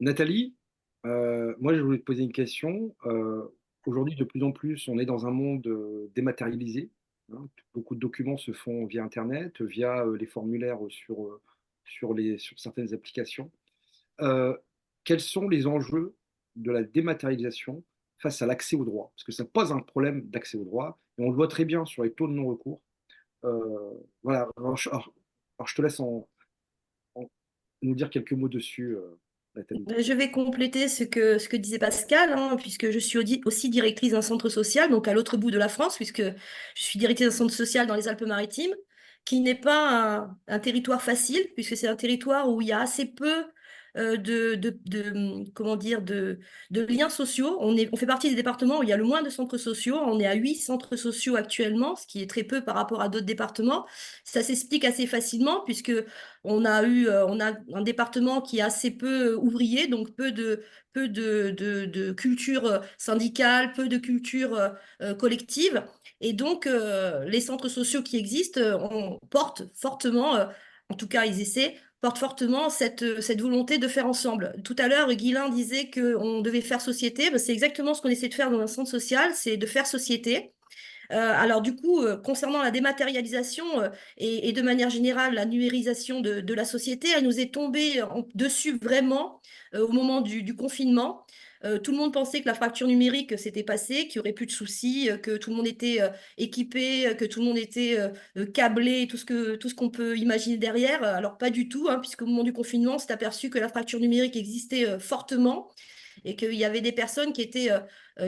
Nathalie, moi je voulais te poser une question. Aujourd'hui, de plus en plus, on est dans un monde dématérialisé, hein. Beaucoup de documents se font via Internet, via les formulaires sur certaines applications. Euh, Quels sont les enjeux de la dématérialisation face à l'accès au droit? Parce que ça pose un problème d'accès au droit, et on le voit très bien sur les taux de non-recours. Voilà. Alors, je te laisse nous dire quelques mots dessus, Nathalie. Je vais compléter ce que disait Pascal, hein, puisque je suis aussi directrice d'un centre social, donc à l'autre bout de la France, puisque je suis directrice d'un centre social dans les Alpes-Maritimes, qui n'est pas un territoire facile, puisque c'est un territoire où il y a assez peu comment dire, de liens sociaux. On fait partie des départements où il y a le moins de centres sociaux. On est à 8 centres sociaux actuellement, ce qui est très peu par rapport à d'autres départements. Ça s'explique assez facilement, puisque on a un département qui est assez peu ouvrier, donc peu de culture syndicale, peu de culture collective. Et donc, les centres sociaux qui existent portent fortement, en tout cas ils essaient, portent fortement cette volonté de faire ensemble. Tout à l'heure, Guilain disait qu'on devait faire société. Ben, c'est exactement ce qu'on essaie de faire dans un centre social, c'est de faire société. Alors du coup, concernant la dématérialisation et de manière générale la numérisation de la société, elle nous est tombée dessus vraiment au moment du confinement. Tout le monde pensait que la fracture numérique s'était passée, qu'il n'y aurait plus de soucis, que tout le monde était équipé, que tout le monde était câblé, tout ce qu'on peut imaginer derrière. Alors pas du tout, hein, puisqu'au moment du confinement, on s'est aperçu que la fracture numérique existait fortement et qu'il y avait des personnes qui étaient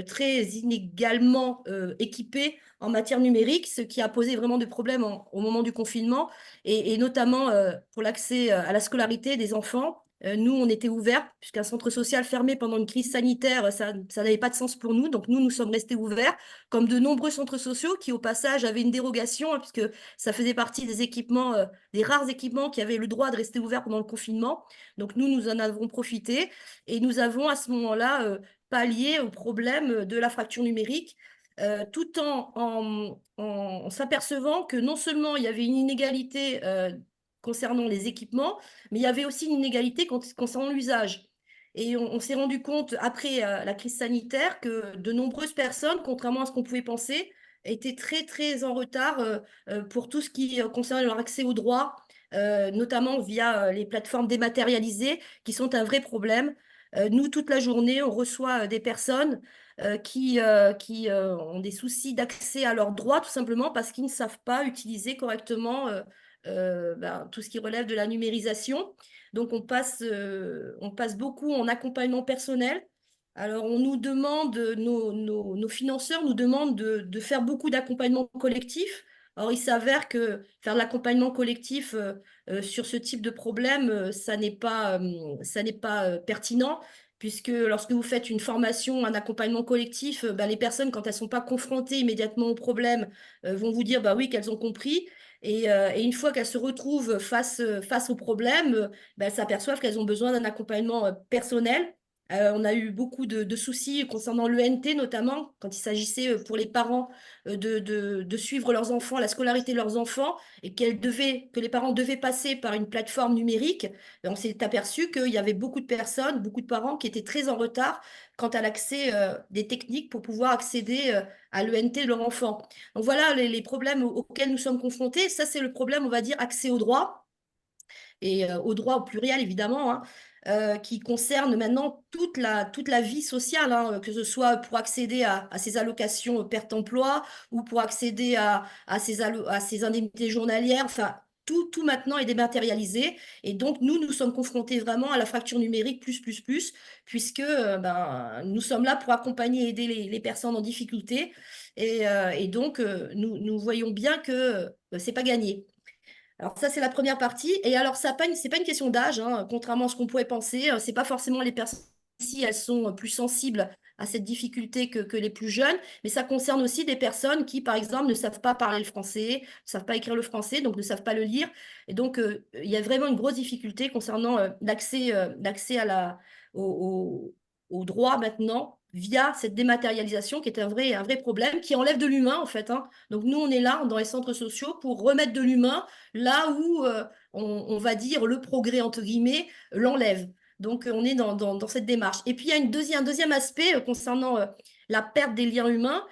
très inégalement équipées en matière numérique, ce qui a posé vraiment des problèmes au moment du confinement, et notamment pour l'accès à la scolarité des enfants. Nous, on était ouverts, puisqu'un centre social fermé pendant une crise sanitaire, ça n'avait pas de sens pour nous. Donc, nous sommes restés ouverts, comme de nombreux centres sociaux qui, au passage, avaient une dérogation, hein, puisque ça faisait partie des équipements, des rares équipements qui avaient le droit de rester ouverts pendant le confinement. Donc, nous en avons profité. Et nous avons à ce moment-là pallié au problème de la fracture numérique, tout en s'apercevant que non seulement il y avait une inégalité concernant les équipements, mais il y avait aussi une inégalité concernant l'usage. Et on s'est rendu compte, après la crise sanitaire, que de nombreuses personnes, contrairement à ce qu'on pouvait penser, étaient très, très en retard pour tout ce qui concerne leur accès aux droits, notamment via les plateformes dématérialisées, qui sont un vrai problème. Nous, toute la journée, on reçoit des personnes qui ont des soucis d'accès à leurs droits, tout simplement parce qu'ils ne savent pas utiliser correctement tout ce qui relève de la numérisation. Donc, on passe beaucoup en accompagnement personnel. Alors, on nous demande, nos financeurs nous demandent de faire beaucoup d'accompagnement collectif. Alors, il s'avère que faire de l'accompagnement collectif sur ce type de problème, ça n'est pas pertinent, puisque lorsque vous faites une formation, un accompagnement collectif, ben, les personnes, quand elles ne sont pas confrontées immédiatement au problème, vont vous dire bah oui, qu'elles ont compris. Et une fois qu'elles se retrouvent face au problème, ben, elles s'aperçoivent qu'elles ont besoin d'un accompagnement personnel. On a eu beaucoup de soucis concernant l'ENT, notamment quand il s'agissait pour les parents de suivre leurs enfants, la scolarité de leurs enfants, et que les parents devaient passer par une plateforme numérique. On s'est aperçu qu'il y avait beaucoup de personnes, beaucoup de parents qui étaient très en retard quant à l'accès des techniques pour pouvoir accéder à l'ENT de leur enfant. Donc voilà les problèmes auxquels nous sommes confrontés. Ça, c'est le problème, on va dire, accès au droit et au droit au pluriel, évidemment, hein, qui concerne maintenant toute la vie sociale, hein, que ce soit pour accéder à ces allocations perte d'emploi ou pour accéder à ces indemnités journalières. Enfin, tout maintenant est dématérialisé. Et donc, nous sommes confrontés vraiment à la fracture numérique puisque ben, nous sommes là pour accompagner et aider les personnes en difficulté. Et donc, nous voyons bien que c'est pas gagné. Alors ça, c'est la première partie. Et alors, c'est pas une question d'âge, hein, contrairement à ce qu'on pourrait penser. C'est pas forcément les personnes ici, elles sont plus sensibles à cette difficulté que les plus jeunes, mais ça concerne aussi des personnes qui, par exemple, ne savent pas parler le français, ne savent pas écrire le français, donc ne savent pas le lire. Et donc, il y a vraiment une grosse difficulté concernant l'accès au droit maintenant via cette dématérialisation qui est un vrai problème, qui enlève de l'humain, en fait, hein. Donc, nous, on est là, dans les centres sociaux, pour remettre de l'humain là où on va dire le progrès entre guillemets l'enlève. Donc, on est dans cette démarche. Et puis, il y a un deuxième aspect concernant la perte des liens humains,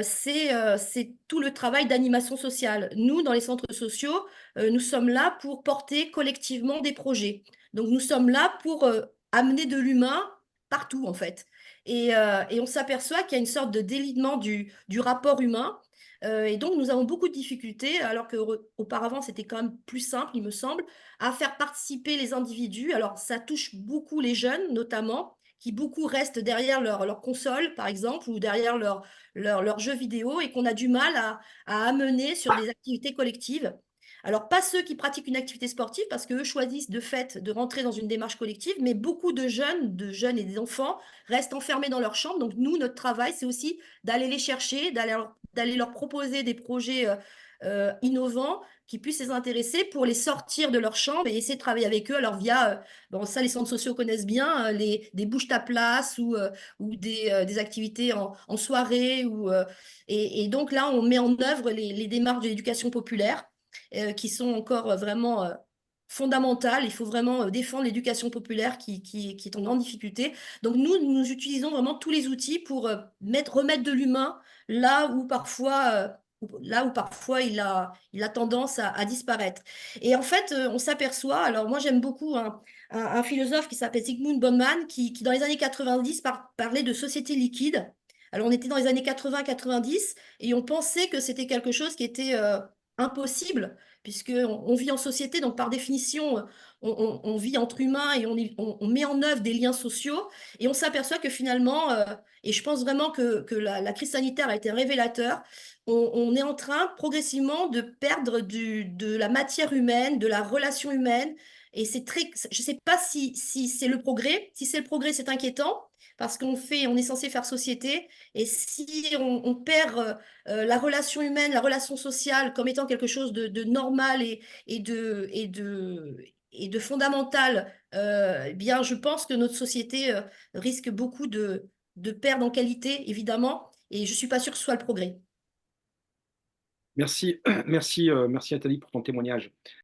c'est tout le travail d'animation sociale. Nous, dans les centres sociaux, nous sommes là pour porter collectivement des projets. Donc, nous sommes là pour amener de l'humain partout, en fait. Et on s'aperçoit qu'il y a une sorte de délitement du rapport humain. Et donc, nous avons beaucoup de difficultés, alors qu'auparavant, c'était quand même plus simple, il me semble, à faire participer les individus. Alors, ça touche beaucoup les jeunes, notamment, qui beaucoup restent derrière leur console, par exemple, ou derrière leur jeu vidéo, et qu'on a du mal à amener sur des activités collectives. Alors, pas ceux qui pratiquent une activité sportive, parce qu'eux choisissent de fait de rentrer dans une démarche collective, mais beaucoup de jeunes et des enfants restent enfermés dans leur chambre. Donc, nous, notre travail, c'est aussi d'aller les chercher, d'aller leur proposer des projets innovants qui puissent les intéresser pour les sortir de leur chambre et essayer de travailler avec eux. Alors, via, bon, ça, les centres sociaux connaissent bien, des bouges ta place ou des activités en soirée. Et donc, là, on met en œuvre les démarches de l'éducation populaire qui sont encore vraiment fondamentales. Il faut vraiment défendre l'éducation populaire qui est en grande difficulté. Donc nous utilisons vraiment tous les outils pour remettre de l'humain là où parfois il a tendance à disparaître. Et en fait, on s'aperçoit, alors moi j'aime beaucoup un philosophe qui s'appelle Zygmunt Bauman qui dans les années 90 parlait de société liquide. Alors on était dans les années 80-90 et on pensait que c'était quelque chose qui était impossible, puisqu'on vit en société, donc par définition, on vit entre humains et on met en œuvre des liens sociaux, et on s'aperçoit que finalement, et je pense vraiment que la crise sanitaire a été un révélateur, on est en train progressivement de perdre de la matière humaine, de la relation humaine, et je ne sais pas si c'est le progrès. Si c'est le progrès, c'est inquiétant, parce on est censé faire société, et si on perd la relation humaine, la relation sociale comme étant quelque chose de normal et de fondamental, eh bien, je pense que notre société risque beaucoup de perdre en qualité, évidemment, et je ne suis pas sûre que ce soit le progrès. Merci, merci Nathalie pour ton témoignage.